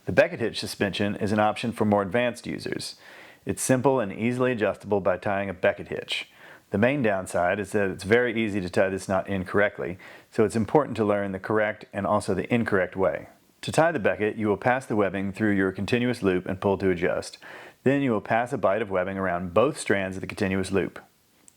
The Becket Hitch Suspension is an option for more advanced users. It's simple and easily adjustable by tying a Becket hitch. The main downside is that it's very easy to tie this knot incorrectly, so it's important to learn the correct and also the incorrect way. To tie the Becket, you will pass the webbing through your continuous loop and pull to adjust. Then you will pass a bight of webbing around both strands of the continuous loop.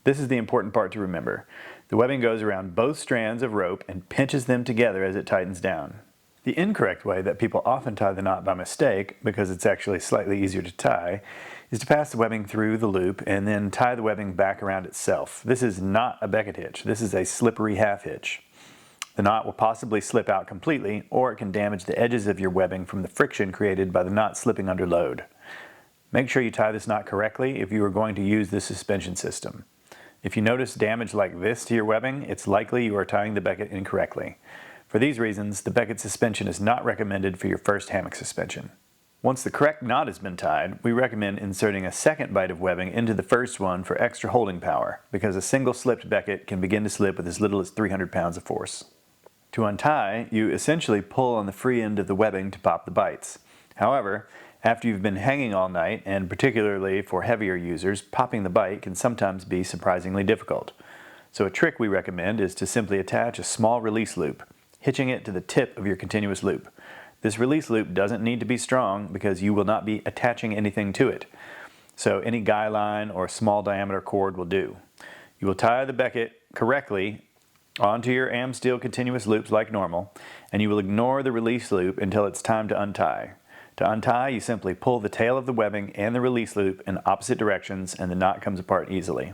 This is the important part to remember. The webbing goes around both strands of rope and pinches them together as it tightens down. The incorrect way that people often tie the knot by mistake, because it's actually slightly easier to tie, is to pass the webbing through the loop and then tie the webbing back around itself. This is not a Becket hitch. This is a slippery half hitch. The knot will possibly slip out completely, or it can damage the edges of your webbing from the friction created by the knot slipping under load. Make sure you tie this knot correctly if you are going to use this suspension system. If you notice damage like this to your webbing, it's likely you are tying the Becket incorrectly. For these reasons, the Becket suspension is not recommended for your first hammock suspension. Once the correct knot has been tied, we recommend inserting a second bight of webbing into the first one for extra holding power, because a single slipped Becket can begin to slip with as little as 300 pounds of force. To untie, you essentially pull on the free end of the webbing to pop the bights. However, after you've been hanging all night, and particularly for heavier users, popping the bight can sometimes be surprisingly difficult. So a trick we recommend is to simply attach a small release loop, hitching it to the tip of your continuous loop. This release loop doesn't need to be strong because you will not be attaching anything to it. So any guy line or small diameter cord will do. You will tie the Becket correctly onto your am steel continuous loops like normal, and you will ignore the release loop until it's time to untie. To untie, you simply pull the tail of the webbing and the release loop in opposite directions and the knot comes apart easily.